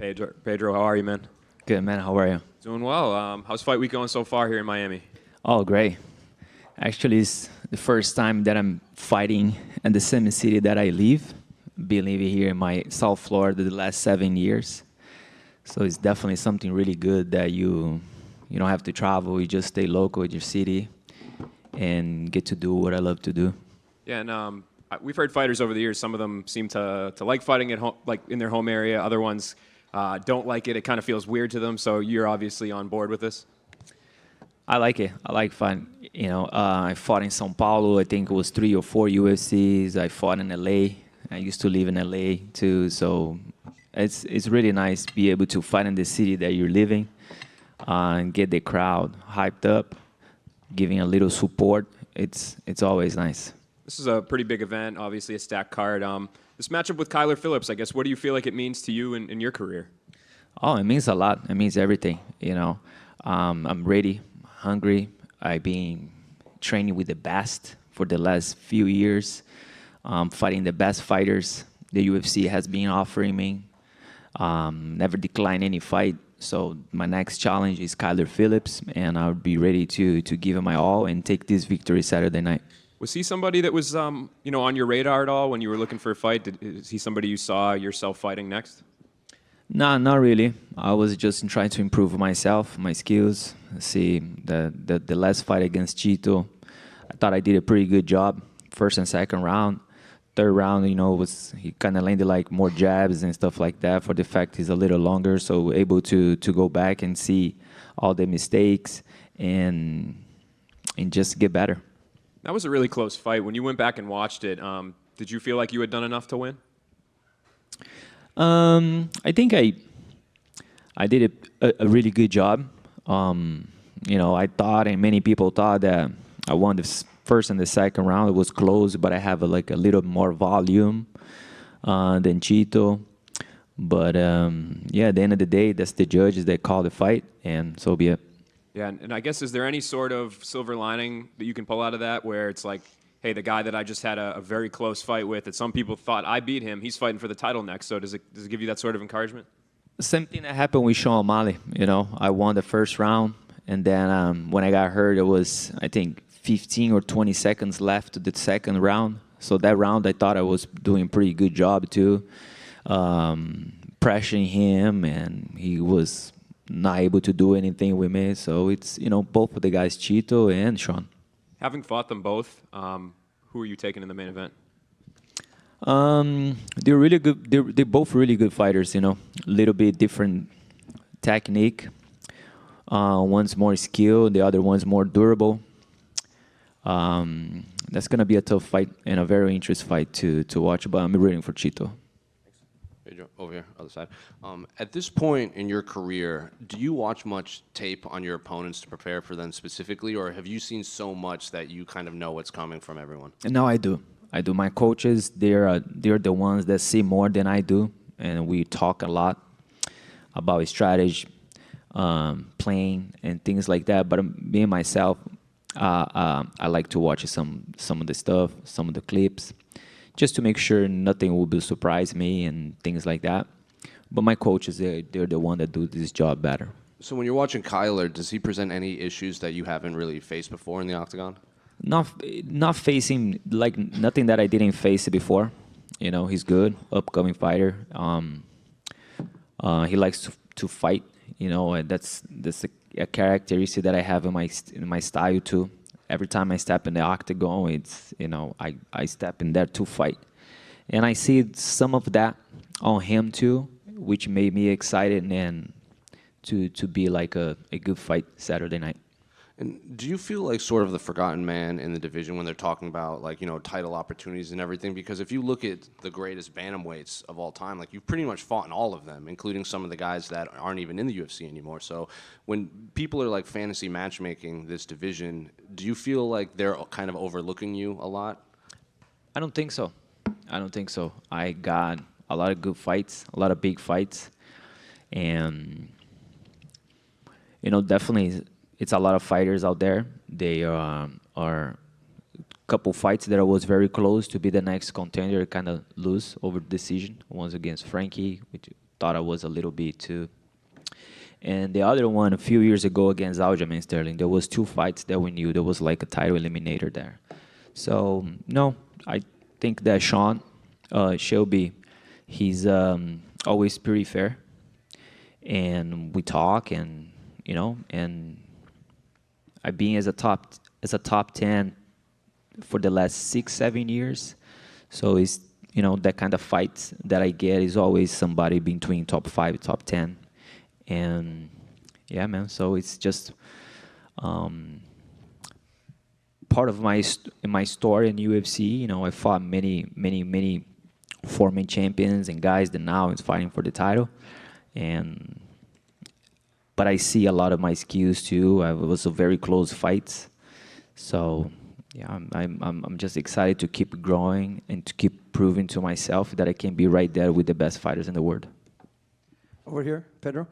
Pedro, how are you, man? Good, man. How are you? Doing well. How's fight week going so far here in Miami? Oh, great. Actually, it's the first time that I'm fighting in the same city that I live. Been living here in my South Florida the last 7 years. So it's definitely something really good that you don't have to travel. You just stay local at your city and get to do what I love to do. Yeah, and we've heard fighters over the years. Some of them seem to like fighting at home, like in their home area. Other ones don't like it. It kind of feels weird to them. So you're obviously on board with this. I like it. I like fighting. I fought in São Paulo. I think it was 3 or 4 UFCs. I fought in LA. I used to live in LA too. So it's really nice to be able to fight in the city that you're living and get the crowd hyped up, giving a little support. It's always nice. This is a pretty big event, obviously a stacked card. This matchup with Kyler Phillips, I guess, what do you feel like it means to you in your career? Oh, it means a lot. It means everything. I'm ready, hungry. I've been training with the best for the last few years, fighting the best fighters the UFC has been offering me. Never decline any fight. So my next challenge is Kyler Phillips, and I'll be ready to give him my all and take this victory Saturday night. Was he somebody that was, on your radar at all when you were looking for a fight? Is he somebody you saw yourself fighting next? No, not really. I was just trying to improve myself, my skills. See, the last fight against Chito, I thought I did a pretty good job. First and second round. Third round, he kind of landed like more jabs and stuff like that for the fact he's a little longer, so able to go back and see all the mistakes and just get better. That was a really close fight. When you went back and watched it, did you feel like you had done enough to win? I think I did a really good job. I thought, and many people thought that I won the first and the second round. It was close, but I have a little more volume than Chito. But at the end of the day, that's the judges that call the fight, and so be it. Yeah, and I guess, is there any sort of silver lining that you can pull out of that where it's like, hey, the guy that I just had a very close fight with, that some people thought I beat him, he's fighting for the title next, so does it give you that sort of encouragement? Same thing that happened with Sean O'Malley. I won the first round, and then when I got hurt, it was, I think, 15 or 20 seconds left to the second round. So that round, I thought I was doing a pretty good job too, pressuring him, and he was not able to do anything with me. So it's, both of the guys, Chito and Sean. Having fought them both, who are you taking in the main event? They're really good. They're both really good fighters, A little bit different technique. One's more skilled, the other one's more durable. That's going to be a tough fight and a very interesting fight to watch, but I'm rooting for Chito. Pedro, over here, other side. At this point in your career, do you watch much tape on your opponents to prepare for them specifically, or have you seen so much that you kind of know what's coming from everyone? No, I do. My coaches, they're the ones that see more than I do, and we talk a lot about strategy, playing, and things like that. But me and myself, I like to watch some of the stuff, some of the clips, just to make sure nothing will surprise me and things like that. But my coaches, they're the one that do this job better. So when you're watching Kyler, does he present any issues that you haven't really faced before in the octagon? Not facing, like, nothing that I didn't face before. He's good, upcoming fighter. He likes to fight. That's a characteristic that I have in my style too. Every time I step in the octagon, it's I step in there to fight, and I see some of that on him too, which made me excited and to be like a good fight Saturday night. And do you feel like sort of the forgotten man in the division when they're talking about, like, title opportunities and everything? Because if you look at the greatest bantamweights of all time, like, you've pretty much fought in all of them, including some of the guys that aren't even in the UFC anymore. So when people are like fantasy matchmaking this division, do you feel like they're kind of overlooking you a lot? I don't think so. I got a lot of good fights, a lot of big fights, and definitely. It's a lot of fighters out there. They are a couple fights that I was very close to be the next contender, kind of lose over decision. One's against Frankie, which thought I was a little bit too. And the other one, a few years ago against Aljamain Sterling, there was 2 fights that we knew there was like a title eliminator there. So no, I think that Sean Shelby, he's always pretty fair, and we talk, and and I've been as a top 10 for the last 6-7 years. So it's that kind of fight that I get is always somebody between top 5, top 10. And yeah, man. So it's just part of my story in UFC. I fought many former champions and guys that now is fighting for the title, but I see a lot of my skills too. It was a very close fights. So yeah, I'm just excited to keep growing and to keep proving to myself that I can be right there with the best fighters in the world. Over here, Pedro.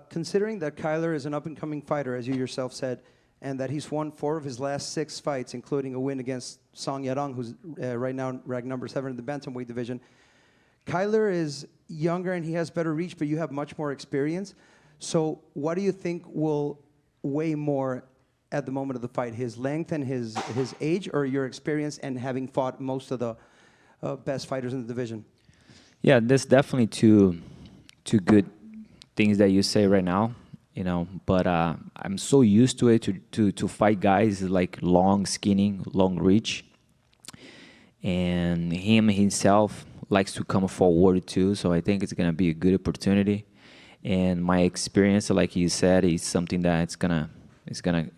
Considering that Kyler is an up-and-coming fighter, as you yourself said, and that he's won 4 of his last 6 fights, including a win against Song Yadong, who's right now ranked number 7 in the bantamweight division. Kyler is younger and he has better reach, but you have much more experience. So what do you think will weigh more at the moment of the fight, his length and his age, or your experience and having fought most of the best fighters in the division? Yeah, there's definitely two good things that you say right now, but I'm so used to it to fight guys like long, skinny, long reach, and him himself likes to come forward too. So I think it's gonna be a good opportunity, and my experience, like you said, is something that it's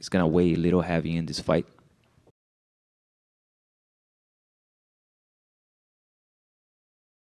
gonna weigh a little heavy in this fight.